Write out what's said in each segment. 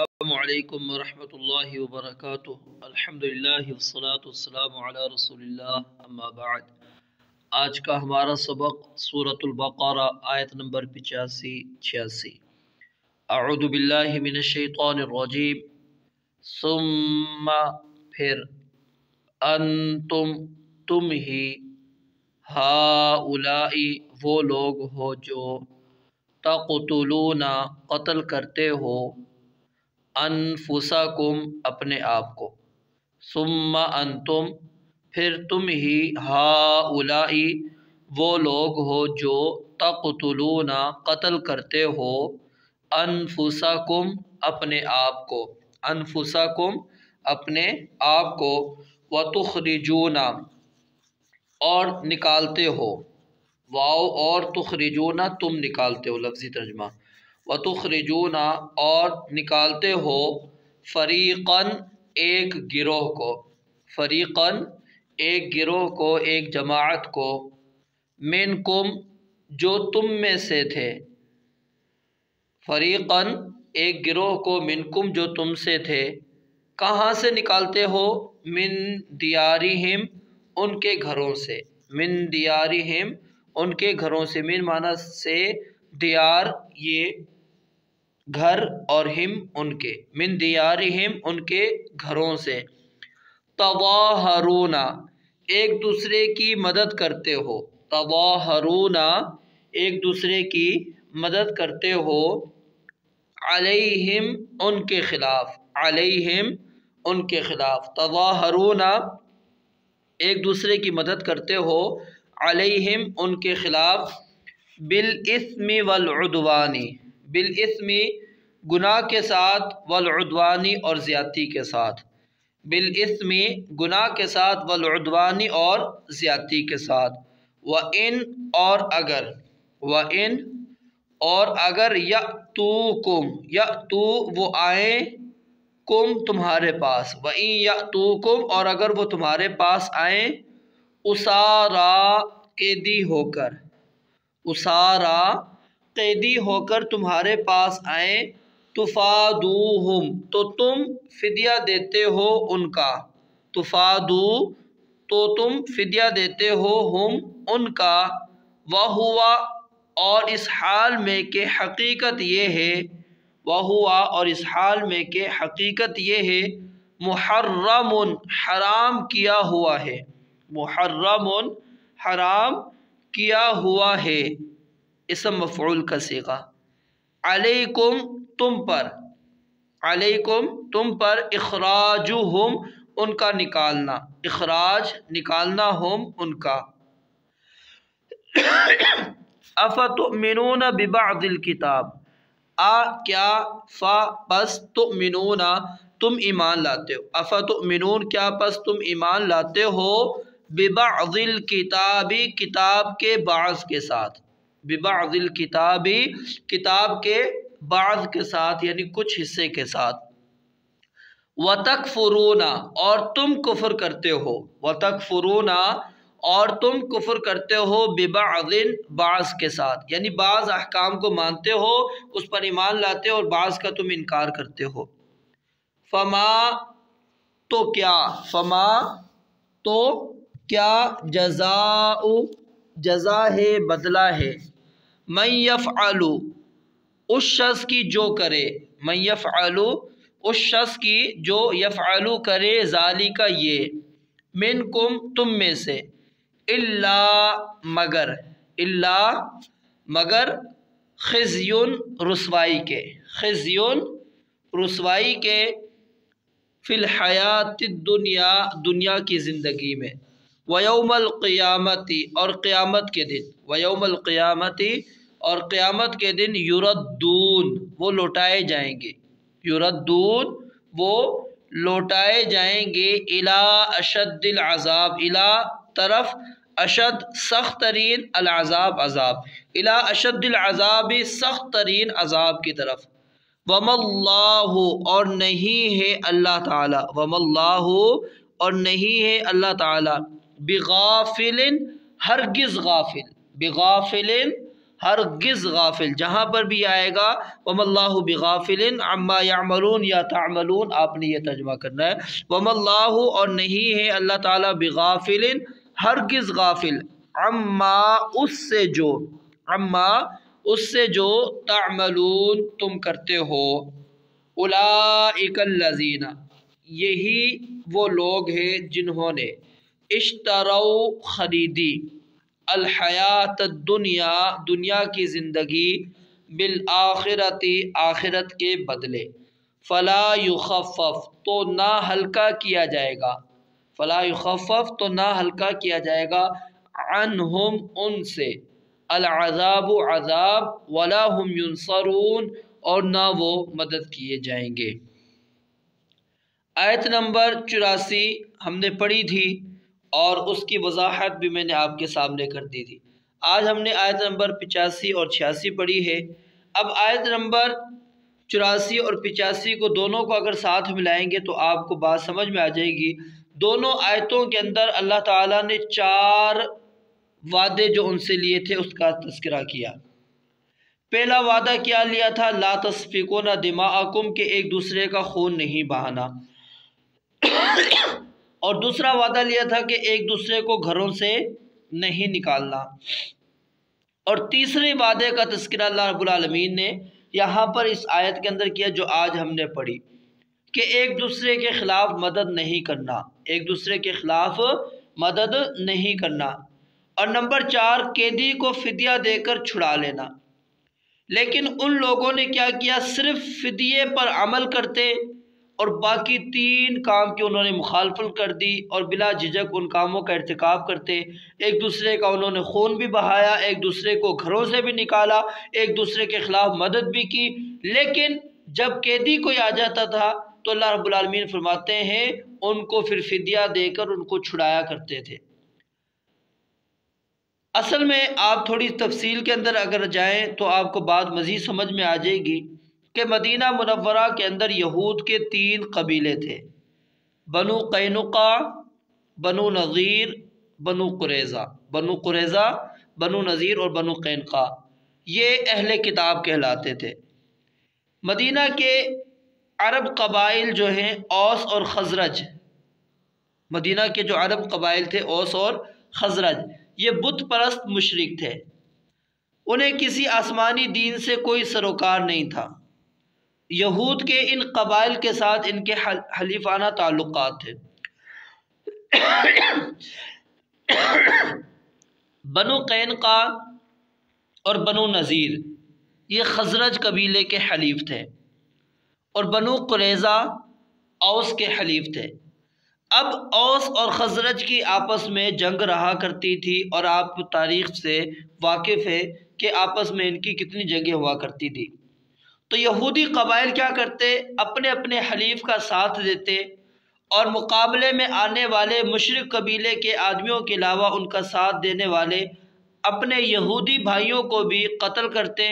السلام علیکم ورحمۃ اللہ وبرکاتہ۔ الحمدللہ والصلاة والسلام علی رسول اللہ، اما بعد۔ آج کا ہمارا سبق سورۃ البقرہ آیت نمبر 85-86۔ اعوذ باللہ من الشیطان الرجیم۔ ثم پھر، انتم تم ہی، ہؤلاء وہ لوگ ہو جو تقتلون قتل کرتے ہو، انفسکم اپنے آپ کو، ثم انتم پھر تم ہی، ہؤلاء وہ لوگ ہو جو تقتلون قتل کرتے ہو، انفسکم اپنے آپ کو، انفسکم اپنے آپ کو، وتخرجون اور نکالتے ہو، واو اور تخرجون تم نکالتے ہو، لفظی ترجمہ، وتخرجون اور نکالتے ہو، فریقاً ایک گروہ کو، فریقاً ایک گروہ کو، ایک جماعت کو، منکم جو تم میں سے تھے، فریقاً ایک گروہ کو، منکم جو تم سے تھے، کہاں سے نکالتے ہو؟ من دیارہم ان کے گھروں سے، من دیارہم ان کے گھروں سے، من معنی سے دیار یہ گھر اور ہم ان کے، من دیارہم ان کے گھروں سے، تظاہرون ایک دوسرے کی مدد کرتے ہو، تظاہرون ایک دوسرے کی مدد کرتے ہو، علیہم ان کے خلاف، علیہم ان کے خلاف، تظاہرون ایک دوسرے کی مدد کرتے ہو، علیہم ان کے خلاف، بالاثم والعدوان بالاثم گناہ کے ساتھ، والعدوان اور زیادتی کے ساتھ، بالاثم گناہ کے ساتھ، والعدوان اور زیادتی کے ساتھ، وَإِنْ اور اگر، وَإِنْ اور اگر، یأتوکم یأتو وہ آئیں، کم تمہارے پاس، وَإِنْ یأتوکم اور اگر وہ تمہارے پاس آئیں، اسارا قیدی ہو کر، اسارا قیدی ہو کر تمہارے پاس آئیں، تفادوہم تو تم فدیہ دیتے ہو ان کا، تفادو تو تم فدیہ دیتے ہو، ہم ان کا، وہوا اور اس حال میں کہ حقیقت یہ ہے، وہوا اور اس حال میں کہ حقیقت یہ ہے، محرم حرام کیا ہوا ہے، محرم حرام کیا ہوا ہے، اسم مفعول کا صیغہ، علیکم تم پر، علیکم تم پر، اخراجہم ان کا نکالنا، اخراج نکالنا، ہم ان کا، افتؤمنون ببعض الکتاب کیا پس تؤمنون تم ایمان لاتے ہو، افتؤمنون کیا پس تم ایمان لاتے ہو، ببعض الکتاب کتاب کے بعض کے ساتھ، ببعض الکتاب کتاب کے بعض کے ساتھ یعنی کچھ حصے کے ساتھ، وَتَكْفُرُونَ اور تم کفر کرتے ہو، وَتَكْفُرُونَ اور تم کفر کرتے ہو، ببعض بعض کے ساتھ یعنی بعض احکام کو مانتے ہو، اس پر ایمان لاتے ہو اور بعض کا تم انکار کرتے ہو، فما تو کیا، فما تو کیا، جزاء جزا ہے، بدلہ ہے، من یفعل اس شخص کی جو کرے، من یفعل اس شخص کی جو، یفعل کرے، ذالک یہ، منکم تم میں سے، الا مگر، الا مگر، خزی رسوائی کے، خزی رسوائی کے، فی الحیات الدنیا دنیا کی زندگی میں، ویوم القیامت اور قیامت کے دن، ویوم القیامت اور قیامت کے دن، یردون وہ لوٹائے جائیں گے، یردون وہ لوٹائے جائیں گے، الی اشد العذاب الی طرف، اشد سخت ترین، العذاب عذاب، الی اشد العذاب سخت ترین عذاب کی طرف، وما اللہ اور نہیں ہے اللہ تعالی، وما اللہ اور نہیں ہے اللہ تعالی، بغافل ہرگز غافل، بغافل ہرگز غافل، جہاں پر بھی آئے گا وَمَا اللَّهُ بِغَافِلٍ عَمَّا يَعْمَلُونَ یا تَعْمَلُونَ، آپ نے یہ ترجمہ کرنا ہے وَمَا اللَّهُ، اور نہیں ہے اللہ تعالیٰ بِغَافِلٍ ہرگز غافل، عَمَّا اس سے جو تعملون تم کرتے ہو، اولئک الذین، یہی وہ لوگ ہیں جنہوں نے اشتروا خریدی الحیات الدنیا، دنیا کی زندگی، بالآخرت، آخرت کے بدلے، فلا یخفف، تو نہ ہلکا کیا جائے گا، فلا یخفف، تو نہ ہلکا کیا جائے گا، عنہم، ان سے، العذاب، عذاب، ولا هم ینصرون، اور نہ وہ مدد کیے جائیں گے۔ آیت نمبر 84 ہم نے پڑھی تھی اور اس کی وضاحت بھی میں نے آپ کے سامنے کر دی تھی۔ آج ہم نے آیت نمبر 85 اور 86 پڑھی ہے۔ اب آیت نمبر 84 اور 85 کو دونوں کو اگر ساتھ ملائیں گے تو آپ کو بات سمجھ میں آ جائے گی۔ دونوں آیتوں کے اندر اللہ تعالیٰ نے 4 وعدے جو ان سے لیے تھے اس کا تذکرہ کیا۔ پہلا وعدہ کیا لیا تھا؟ لا تسفکون دماءکم، کہ ایک دوسرے کا خون نہیں بہانا، اور دوسرا وعدہ لیا تھا کہ ایک دوسرے کو گھروں سے نہیں نکالنا، اور تیسرے وعدے کا تذکرہ اللہ رب العالمین نے یہاں پر اس آیت کے اندر کیا جو آج ہم نے پڑھی، کہ ایک دوسرے کے خلاف مدد نہیں کرنا، ایک دوسرے کے خلاف مدد نہیں کرنا، اور نمبر 4 قیدی کو فدیہ دے کر چھڑا لینا۔ لیکن ان لوگوں نے کیا کیا؟ صرف فدیے پر عمل کرتے اور باقی 3 کام کی انہوں نے مخالفت کر دی، اور بلا جھجک ان کاموں کا ارتکاب کرتے۔ ایک دوسرے کا انہوں نے خون بھی بہایا، ایک دوسرے کو گھروں سے بھی نکالا، ایک دوسرے کے خلاف مدد بھی کی، لیکن جب قیدی کوئی آ جاتا تھا تو اللہ رب العالمین فرماتے ہیں ان کو پھر فدیہ دے کر ان کو چھڑایا کرتے تھے۔ اصل میں آپ تھوڑی تفصیل کے اندر اگر جائیں تو آپ کو بات مزید سمجھ میں آ جائے گی کہ مدینہ منورہ کے اندر یہود کے 3 قبیلے تھے، بنو قینقاع، بنو نذیر، بنو قریظہ، بنو نذیر اور بنو قینقاع، یہ اہل کتاب کہلاتے تھے۔ مدینہ کے عرب قبائل جو ہیں اوس اور خزرج، مدینہ کے جو عرب قبائل تھے اوس اور خزرج، یہ بت پرست مشرک تھے، انہیں کسی آسمانی دین سے کوئی سروکار نہیں تھا۔ یہود کے ان قبائل کے ساتھ ان کے حلیفانہ تعلقات تھے۔ بنو قینقاع اور بنو نذیر یہ خزرج قبیلے کے حلیف تھے، اور بنو قریظہ اوس کے حلیف تھے۔ اب اوس اور خزرج کی آپس میں جنگ رہا کرتی تھی، اور آپ تاریخ سے واقف ہے کہ آپس میں ان کی کتنی جنگیں ہوا کرتی تھی۔ تو یہودی قبائل کیا کرتے؟ اپنے اپنے حلیف کا ساتھ دیتے، اور مقابلے میں آنے والے مشرک قبیلے کے آدمیوں کے علاوہ ان کا ساتھ دینے والے اپنے یہودی بھائیوں کو بھی قتل کرتے،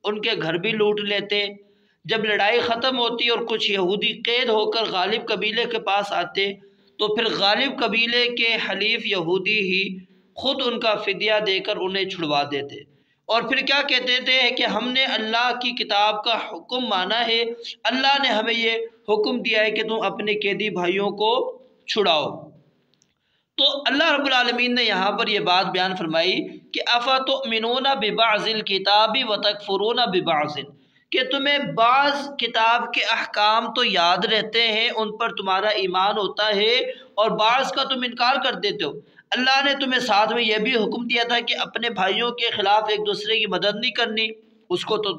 ان کے گھر بھی لوٹ لیتے۔ جب لڑائی ختم ہوتی اور کچھ یہودی قید ہو کر غالب قبیلے کے پاس آتے تو پھر غالب قبیلے کے حلیف یہودی ہی خود ان کا فدیہ دے کر انہیں چھڑوا دیتے، اور پھر کیا کہتے تھے کہ ہم نے اللہ کی کتاب کا حکم مانا ہے، اللہ نے ہمیں یہ حکم دیا ہے کہ تم اپنے قیدی بھائیوں کو چھڑاؤ۔ تو اللہ رب العالمین نے یہاں پر یہ بات بیان فرمائی کہ اَفَتُؤْمِنُونَ بِبَعْضِ الْكِتَابِ وَتَكْفُرُونَ بِبَعْضٍ، کہ تمہیں بعض کتاب کے احکام تو یاد رہتے ہیں، ان پر تمہارا ایمان ہوتا ہے، اور بعض کا تم انکار کر دیتے ہو۔ اللہ نے تمہیں ساتھ میں یہ بھی حکم دیا تھا کہ اپنے بھائیوں کے خلاف ایک دوسرے کی مدد نہیں کرنی، اس کو تو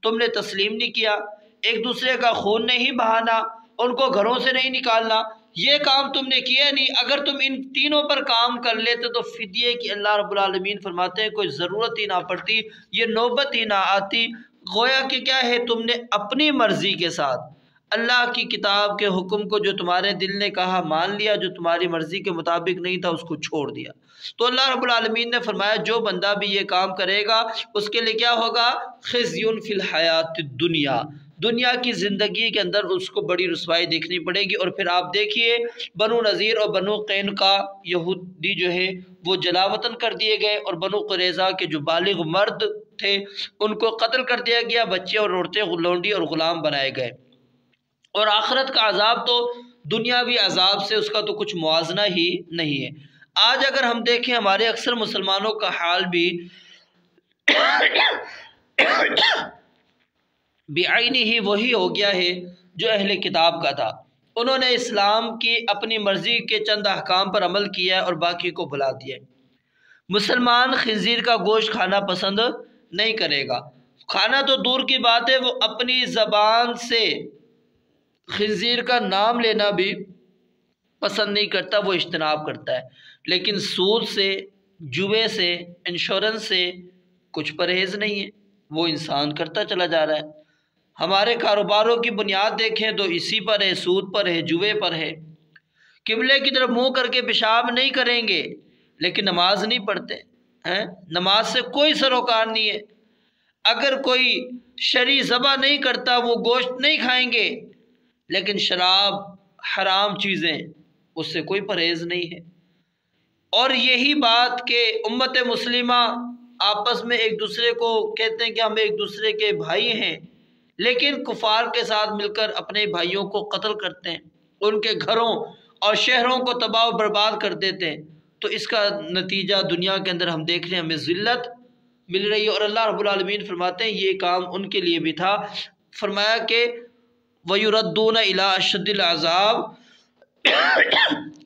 تم نے تسلیم نہیں کیا، ایک دوسرے کا خون نہیں بہانا، ان کو گھروں سے نہیں نکالنا، یہ کام تم نے کیا نہیں۔ اگر تم ان تینوں پر کام کر لیتے تو فدیے کی اللہ رب العالمین فرماتے ہیں کوئی ضرورت ہی نہ پڑتی، یہ نوبت ہی نہ آتی۔ گویا کہ کیا ہے، تم نے اپنی مرضی کے ساتھ اللہ کی کتاب کے حکم کو جو تمہارے دل نے کہا مان لیا، جو تمہاری مرضی کے مطابق نہیں تھا اس کو چھوڑ دیا۔ تو اللہ رب العالمین نے فرمایا جو بندہ بھی یہ کام کرے گا اس کے لیے کیا ہوگا؟ خزی فی الحیات الدنیا، دنیا کی زندگی کے اندر اس کو بڑی رسوائی دیکھنی پڑے گی۔ اور پھر آپ دیکھیے بنو نذیر اور بنو قینقاع یہودی جو ہے وہ جلا وطن کر دیے گئے، اور بنو قریظہ کے جو بالغ مرد تھے ان کو قتل کر دیا گیا، بچے اور عورتیں لونڈی اور غلام بنائے گئے۔ اور آخرت کا عذاب تو دنیاوی عذاب سے اس کا تو کچھ موازنہ ہی نہیں ہے۔ آج اگر ہم دیکھیں ہمارے اکثر مسلمانوں کا حال بھی بعینی ہی وہی ہو گیا ہے جو اہل کتاب کا تھا۔ انہوں نے اسلام کی اپنی مرضی کے چند احکام پر عمل کیا اور باقی کو بھلا دیا۔ مسلمان خنزیر کا گوشت کھانا پسند نہیں کرے گا، کھانا تو دور کی بات ہے، وہ اپنی زبان سے خنزیر کا نام لینا بھی پسند نہیں کرتا، وہ اجتناب کرتا ہے۔ لیکن سود سے، جوے سے، انشورنس سے کچھ پرہیز نہیں ہے، وہ انسان کرتا چلا جا رہا ہے۔ ہمارے کاروباروں کی بنیاد دیکھیں تو اسی پر ہے، سود پر ہے، جوے پر ہے۔ قبلے کی طرف منہ کر کے پیشاب نہیں کریں گے لیکن نماز نہیں پڑھتے ہیں، نماز سے کوئی سروکار نہیں ہے۔ اگر کوئی شرعی ذبح نہیں کرتا، وہ گوشت نہیں کھائیں گے، لیکن شراب، حرام چیزیں، اس سے کوئی پرہیز نہیں ہے۔ اور یہی بات کہ امت مسلمہ آپس میں ایک دوسرے کو کہتے ہیں کہ ہم ایک دوسرے کے بھائی ہیں، لیکن کفار کے ساتھ مل کر اپنے بھائیوں کو قتل کرتے ہیں، ان کے گھروں اور شہروں کو تباہ و برباد کر دیتے ہیں۔ تو اس کا نتیجہ دنیا کے اندر ہم دیکھ رہے ہیں، ہمیں ذلت مل رہی ہے۔ اور اللہ رب العالمین فرماتے ہیں یہ کام ان کے لیے بھی تھا، فرمایا کہ وَيُرَدُّونَ إِلَىٰ أَشَدِّ الْعَذَابِ،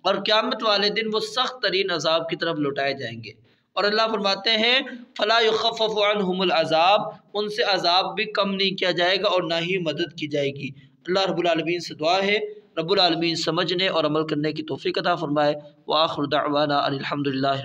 اور قیامت والے دن وہ سخت ترین عذاب کی طرف لوٹائے جائیں گے۔ اور اللہ فرماتے ہیں فَلَا يُخَفَّفُ عَنْهُمُ الْعَذَابِ، ان سے عذاب بھی کم نہیں کیا جائے گا اور نہ ہی مدد کی جائے گی۔ اللہ رب العالمین سے دعا ہے رب العالمین سمجھنے اور عمل کرنے کی توفیق عطا فرمائے۔ وآخر دعوانا ان الحمد للہ۔